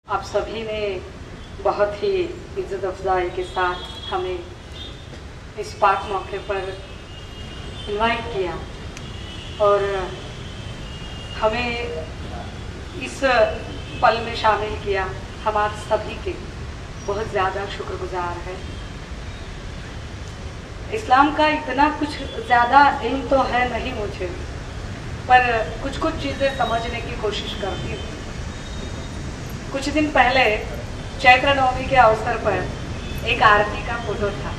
आप सभी ने बहुत ही इज्जत अफजाई के साथ हमें इस पाक मौके पर इनवाइट किया और हमें इस पल में शामिल किया। हम आप सभी के बहुत ज़्यादा शुक्रगुजार हैं। इस्लाम का इतना कुछ ज़्यादा इल्म तो है नहीं मुझे, पर कुछ कुछ चीज़ें समझने की कोशिश करती हूँ। कुछ दिन पहले चैत्र नवमी के अवसर पर एक आरती का फोटो था,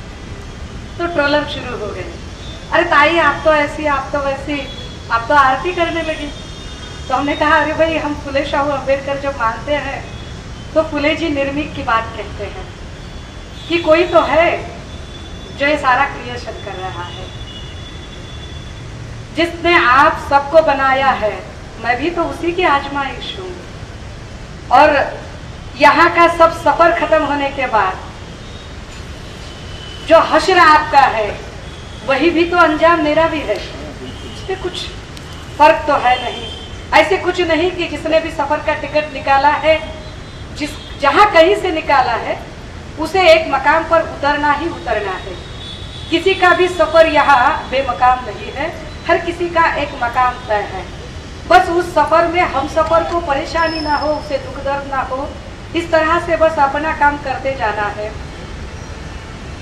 तो ट्रोलर शुरू हो गए, अरे ताई आप तो ऐसी, आप तो वैसी, आप तो आरती करने लगी। तो हमने कहा अरे भाई, हम फुले शाहू अम्बेडकर जब मानते हैं तो फुले जी निर्मिक की बात कहते हैं कि कोई तो है जो ये सारा क्रिएशन कर रहा है, जिसने आप सबको बनाया है। मैं भी तो उसी की आजमाइश हूँ। और यहाँ का सब सफर खत्म होने के बाद जो हश्र आपका है, वही भी तो अंजाम मेरा भी है। इसमें कुछ फर्क तो है नहीं। ऐसे कुछ नहीं कि जिसने भी सफर का टिकट निकाला है, जहाँ कहीं से निकाला है, उसे एक मकाम पर उतरना ही उतरना है। किसी का भी सफर यहाँ बेमकाम नहीं है, हर किसी का एक मकाम तय है। बस उस सफर में हम सफर को परेशानी ना हो, उसे दुख दर्द ना हो, इस तरह से बस अपना काम करते जाना है।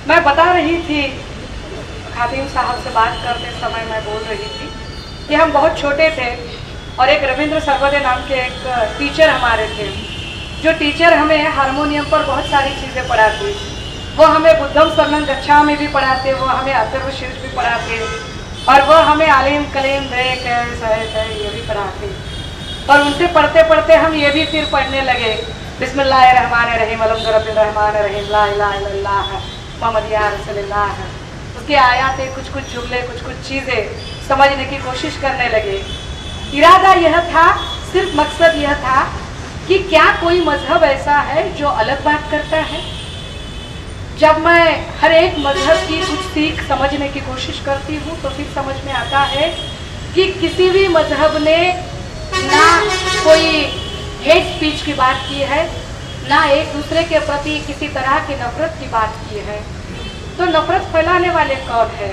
मैं बता रही थी, खातिम साहब से बात करते समय मैं बोल रही थी कि हम बहुत छोटे थे और एक रविंद्र सर्वदे नाम के एक टीचर हमारे थे, जो टीचर हमें हारमोनियम पर बहुत सारी चीज़ें पढ़ाते। वो हमें बुद्धम शरणं गच्छामि भी पढ़ाते, वो हमें अथर्व शीर्ष भी पढ़ाते, और वो हमें आलिम कलीम देख ये भी पढ़ाते। और उनसे पढ़ते पढ़ते हम ये भी फिर पढ़ने लगे, बिस्मिल्लाहिर्रहमानिर्रहीम अलहम्दुलिल्लाहिर्रहमानिर्रहीम ला इलाहा इल्लल्लाह मुहम्मद या रसूलुल्लाह। उसके आयातें, कुछ कुछ जुमले, कुछ कुछ चीज़ें समझने की कोशिश करने लगे। इरादा यह था, सिर्फ मकसद यह था कि क्या कोई मजहब ऐसा है जो अलग बात करता है। जब मैं हर एक मजहब की कुछ सीख समझने की कोशिश करती हूँ तो फिर समझ में आता है कि किसी भी मजहब ने ना कोई हेट स्पीच की बात की है, ना एक दूसरे के प्रति किसी तरह की नफरत की बात की है। तो नफरत फैलाने वाले कौन है?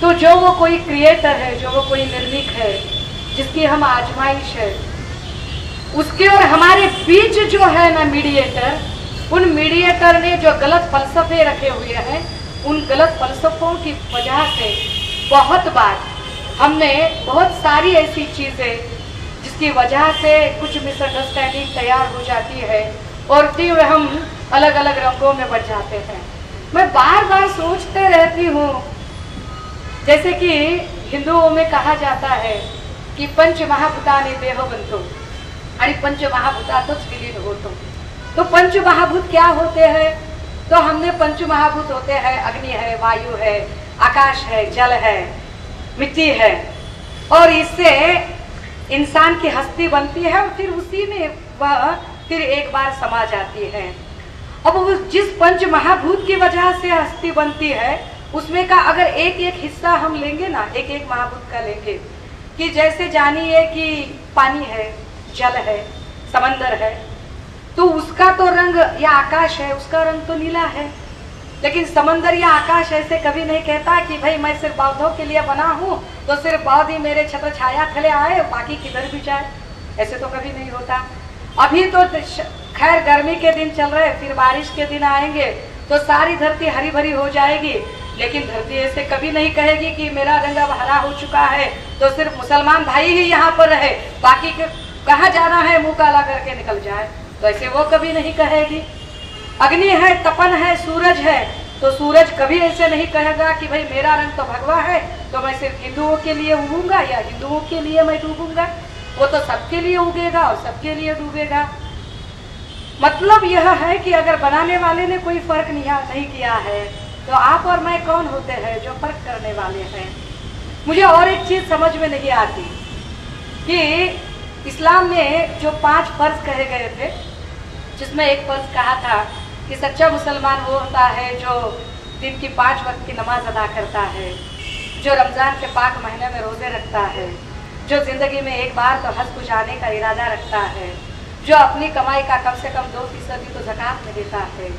तो जो वो कोई क्रिएटर है, जो वो कोई निर्मिक है, जिसकी हम आजमाइश है, उसके और हमारे बीच जो है ना मीडिएटर, उन मीडिएटर ने जो गलत फलसफे रखे हुए हैं, उन गलत फलसफों की वजह से बहुत बार हमने बहुत सारी ऐसी चीज़ें जिसकी वजह से कुछ मिसअंडरस्टैंडिंग तैयार हो जाती है और फिर हम अलग अलग रंगों में बढ़ जाते हैं। मैं बार बार सोचते रहती हूँ, जैसे कि हिंदुओं में कहा जाता है कि पंच महाभूतानि देहो बंतो आणि पंच महाभूतातच विलीन होतो। तो पंच महाभूत क्या होते हैं? तो हमने पंच महाभूत होते हैं, अग्नि है, वायु है, आकाश है, जल है, मिट्टी है, और इससे इंसान की हस्ती बनती है और फिर उसी में वह फिर एक बार समा जाती है। अब उस जिस पंच महाभूत की वजह से हस्ती बनती है, उसमें का अगर एक एक हिस्सा हम लेंगे ना, एक एक महाभूत का लेंगे, कि जैसे जानिए कि पानी है, जल है, समंदर है, तो उसका तो रंग, या आकाश है, उसका रंग तो नीला है। लेकिन समंदर या आकाश ऐसे कभी नहीं कहता कि भाई मैं सिर्फ पौधों के लिए बना हूँ, तो सिर्फ पौध ही मेरे छत्र छाया थले आए, बाकी किधर भी जाए। ऐसे तो कभी नहीं होता। अभी तो खैर गर्मी के दिन चल रहे, फिर बारिश के दिन आएंगे तो सारी धरती हरी भरी हो जाएगी। लेकिन धरती ऐसे कभी नहीं कहेगी कि मेरा रंग अब हरा हो चुका है तो सिर्फ मुसलमान भाई ही यहाँ पर रहे, बाकी कहाँ जाना है मुँह काला करके निकल जाए, तो ऐसे वो कभी नहीं कहेगी। अग्नि है, तपन है, सूरज है, तो सूरज कभी ऐसे नहीं कहेगा कि भाई मेरा रंग तो भगवा है तो मैं सिर्फ हिंदुओं के लिए उगूंगा या हिंदुओं के लिए मैं डूबूंगा। वो तो सबके लिए उगेगा और सबके लिए डूबेगा। मतलब यह है कि अगर बनाने वाले ने कोई फर्क नहीं किया है, तो आप और मैं कौन होते हैं जो फर्क करने वाले हैं। मुझे और एक चीज समझ में नहीं आती कि इस्लाम में जो 5 फर्ज कहे गए थे, जिसमें एक फर्ज कहा था कि सच्चा मुसलमान वो होता है जो दिन की 5 वक्त की नमाज अदा करता है, जो रमज़ान के पाक महीने में रोज़े रखता है, जो ज़िंदगी में एक बार तो हज को जाने का इरादा रखता है, जो अपनी कमाई का कम से कम 2% तो ज़कात में देता है,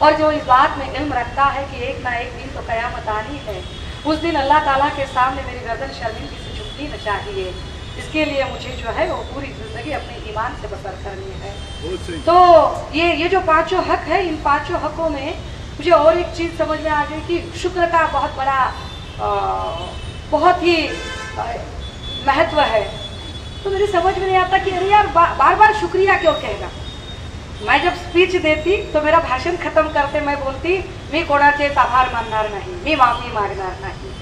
और जो इस बात में इल्म रखता है कि एक ना एक दिन तो क़यामत आनी है, उस दिन अल्लाह ताला के सामने मेरी गर्दन शर्मिंदगी से झुकनी न चाहिए, इसके लिए मुझे जो है वो पूरी ज़िंदगी अपने ईमान से बसर करनी है। तो ये जो पांचों हक है, इन पांचों हकों में मुझे और एक चीज़ समझ में आ गई कि शुक्र का बहुत बड़ा बहुत ही महत्व है। तो मेरी समझ में नहीं आता कि अरे यार बार बार शुक्रिया क्यों कहेगा। मैं जब स्पीच देती तो मेरा भाषण खत्म करते मैं बोलती मी कोणाचे आभार मानणार नहीं, मी माफी मांगणार नहीं।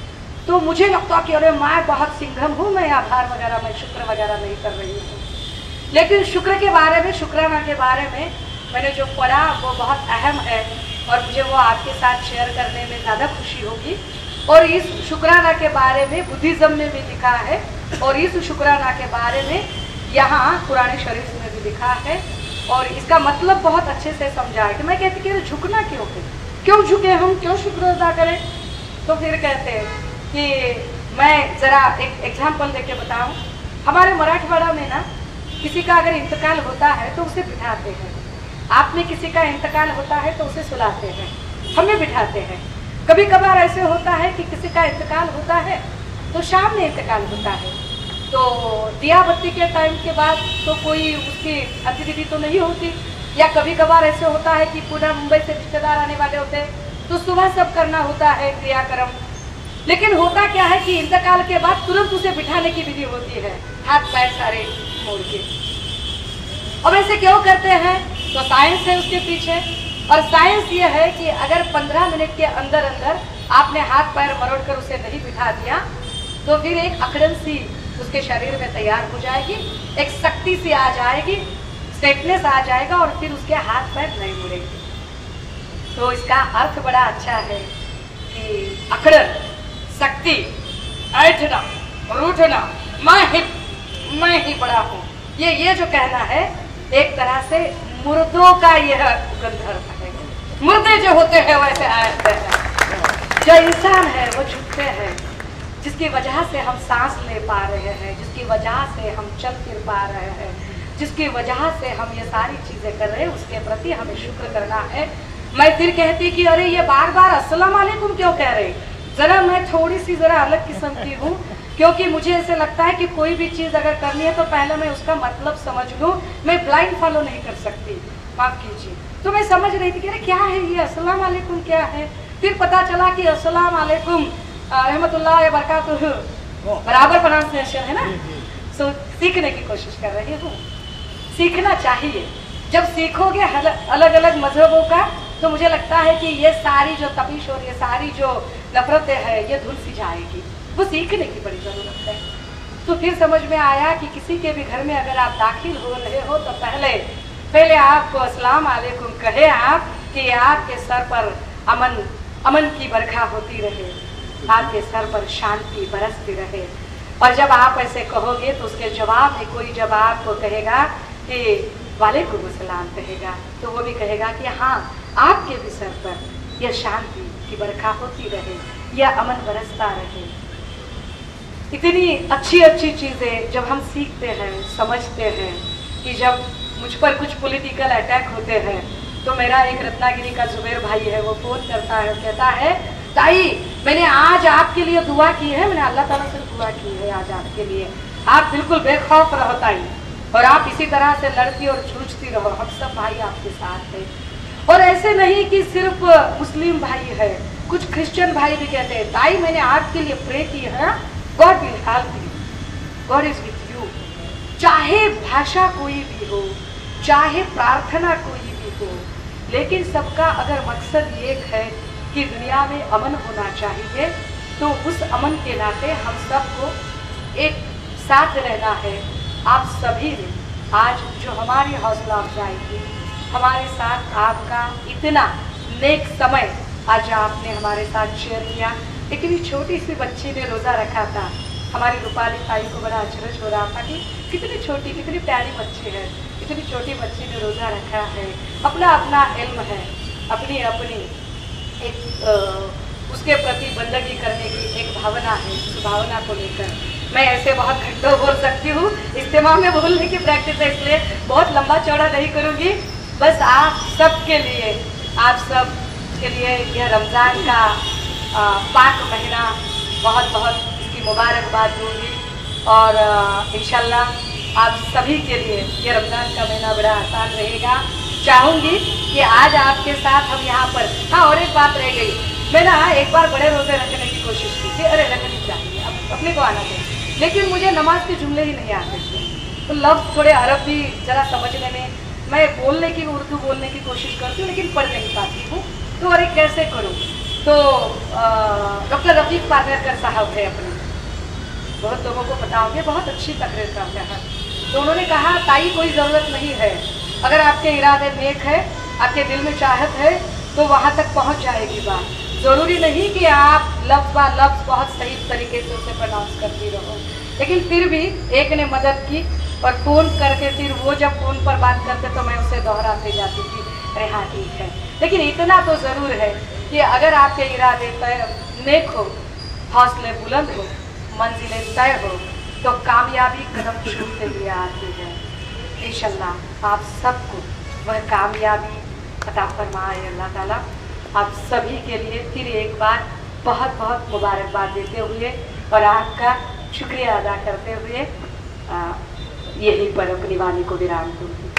तो मुझे लगता कि अरे मैं बहुत सिंघम हूँ, मैं आभार वगैरह मैं शुक्र वगैरह नहीं कर रही हूँ। लेकिन शुक्र के बारे में, शुक्राना के बारे में मैंने जो पढ़ा वो बहुत अहम है और मुझे वो आपके साथ शेयर करने में ज़्यादा खुशी होगी। और इस शुक्राना के बारे में बुद्धिज़्म में भी लिखा है और इस शुक्राना के बारे में यहाँ कुरान शरीफ में भी लिखा है और इसका मतलब बहुत अच्छे से समझा है। कि मैं कहती कि झुकना क्यों है, क्यों झुके हम, क्यों शुक्र अदा करें। तो फिर कहते हैं कि मैं ज़रा एक एग्जाम्पल देके बताऊँ। हमारे मराठवाड़ा में ना किसी का अगर इंतकाल होता है तो उसे बिठाते हैं, आप में किसी का इंतकाल होता है तो उसे सुलाते हैं, हमें बिठाते हैं। कभी कभार ऐसे होता है कि किसी का इंतकाल होता है तो शाम में इंतकाल होता है, तो दिया बत्ती के टाइम के बाद तो कोई उसकी अतिथि तो नहीं होती, या कभी कभार ऐसे होता है कि पूरा मुंबई से रिश्तेदार आने वाले होते हैं तो सुबह सब करना होता है क्रियाक्रम। लेकिन होता क्या है कि इंतकाल के बाद तुरंत उसे बिठाने की विधि होती है, हाथ पैर सारे मोड़ के। अब ऐसे क्यों करते हैं? तो साइंस है उसके पीछे, और साइंस ये है कि अगर 15 मिनट के अंदर अंदर आपने हाथ पैर मरोड़ कर उसे नहीं बिठा दिया तो फिर एक अकड़न सी उसके शरीर में तैयार हो जाएगी, एक शक्ति सी आ जाएगी, स्ट्रेटनेस आ जाएगा और फिर उसके हाथ पैर नहीं मुड़ेंगे। तो इसका अर्थ बड़ा अच्छा है कि अकड़न, शक्ति, ऐठना, रूठना, मैं ही बड़ा हूँ, ये जो कहना है एक तरह से मुर्दों का यह गंधर्व है। मुर्दे जो होते हैं वैसे आते हैं, जो इंसान है वो झुकते हैं, जिसकी वजह से हम सांस ले पा रहे हैं, जिसकी वजह से हम चल फिर पा रहे हैं, जिसकी वजह से हम ये सारी चीज़ें कर रहे हैं, उसके प्रति हमें शुक्र करना है। मैं फिर कहती कि अरे ये बार बार अस्सलाम वालेकुम क्यों कह रहे। ज़रा मैं थोड़ी सी ज़रा अलग किस्म की हूँ, क्योंकि मुझे ऐसे लगता है कि कोई भी चीज़ अगर करनी है तो पहले मैं उसका मतलब समझ लूँ, मैं ब्लाइंड फॉलो नहीं कर सकती, माफ़ कीजिए। तो मैं समझ रही थी कि अरे क्या है ये अस्सलाम वालेकुम क्या है। फिर पता चला कि अस्सलाम वालेकुम रहमतुल्लाह बरकातुहू बराबर प्रोनाउंसिएशन है ना। सो सीखने की कोशिश कर रही हूँ, सीखना चाहिए। जब सीखोगे अलग अलग मजहबों का तो मुझे लगता है कि ये सारी जो तपिश और ये सारी जो नफरतें हैं ये धुल सी जाएगी। वो सीखने की बड़ी ज़रूरत है। तो फिर समझ में आया कि किसी के भी घर में अगर आप दाखिल हो रहे हो तो पहले आपको अस्सलाम वालेकुम कहे आप कि आपके सर पर अमन की बरखा होती रहे, आपके सर पर शांति बरसती रहे। और जब आप ऐसे कहोगे तो उसके जवाब में कोई जब आपको कहेगा कि वालेकुम अस्सलाम कहेगा तो वो भी कहेगा कि हाँ आपके भी सर पर यह शांति की बरखा होती रहे, यह अमन बरसता रहे। इतनी अच्छी अच्छी चीज़ें जब हम सीखते हैं, समझते हैं कि जब मुझ पर कुछ पॉलिटिकल अटैक होते हैं तो मेरा एक रत्नागिरी का जुबैर भाई है, वो फ़ोन करता है, कहता है ताई मैंने आज आपके लिए दुआ की है, मैंने अल्लाह ताला से दुआ की है आज आपके लिए, आप बिल्कुल बेखौफ रहो ताई, और आप इसी तरह से लड़ती और जूझती रहो, हम सब भाई आपके साथ हैं। और ऐसे नहीं कि सिर्फ मुस्लिम भाई है, कुछ क्रिश्चियन भाई भी कहते हैं ताई मैंने आपके लिए प्रे की है, God will help you, God is with you. चाहे भाषा कोई भी हो, चाहे प्रार्थना कोई भी हो, लेकिन सबका अगर मकसद एक है कि दुनिया में अमन होना चाहिए, तो उस अमन के नाते हम सबको एक साथ रहना है। आप सभी ने आज जो हमारी हौसला अफजाई की, हमारे साथ आपका इतना नेक समय आज आपने हमारे साथ शेयर किया। इतनी छोटी सी बच्ची ने रोज़ा रखा था, हमारी रूपाली ताई को बड़ा अचरज हो रहा था कि कितनी छोटी कितनी प्यारी बच्ची है, इतनी छोटी बच्ची ने रोज़ा रखा है। अपना अपना इल्म है, अपनी अपनी एक उसके प्रति बंदगी करने की एक भावना है। उस भावना को लेकर मैं ऐसे बहुत घंटों बोल सकती हूँ। इज्तिमा में बोलने की प्रैक्टिस है, इसलिए बहुत लंबा चौड़ा नहीं करूँगी। बस आप सब के लिए यह रमज़ान का पाक महीना बहुत बहुत इसकी मुबारकबाद दूँगी। और इंशाल्लाह आप सभी के लिए ये रमज़ान का महीना बड़ा आसान रहेगा। चाहूँगी कि आज आपके साथ हम यहाँ पर, हाँ और एक बात रह गई, मैं ना एक बार बड़े रोज़े रखने की कोशिश की थी, अरे रखनी चाहिए, अब अपने को आना चाहिए, लेकिन मुझे नमाज के जुमले ही नहीं आते थे। तो लफ्ज़ थोड़े अरब भी ज़रा समझने में, मैं बोलने की उर्दू बोलने की कोशिश करती हूँ लेकिन पढ़ नहीं पाती हूँ, तो अरे कैसे करूँ। तो डॉक्टर रफीक पारनेरकर साहब है अपने, बहुत लोगों को पता होंगे, बहुत अच्छी तकरीर करते हैं। तो उन्होंने कहा ताई कोई ज़रूरत नहीं है, अगर आपके इरादे नेक है, आपके दिल में चाहत है तो वहाँ तक पहुँच जाएगी बात। ज़रूरी नहीं कि आप लफ्ज़ बा लफ्ज़ बहुत सही तरीके से उसे प्रोनाउंस करती रहो, लेकिन फिर भी एक ने मदद की और फ़ोन करके फिर वो जब फ़ोन पर बात करते तो मैं उसे दोहराते जाती थी, अरे हाँ ठीक है। लेकिन इतना तो ज़रूर है कि अगर आपके इरादे नेक हो, हौसले बुलंद हो, मंजिलें तय हो, तो कामयाबी कदम छूटते हुए आती है। इंशाल्लाह आप सबको वह कामयाबी अता फरमाए अल्लाह ताला। आप सभी के लिए फिर एक बार बहुत बहुत मुबारकबाद देते हुए और आपका शुक्रिया अदा करते हुए यहीं पर अपनी वाणी को विराम दूँगी।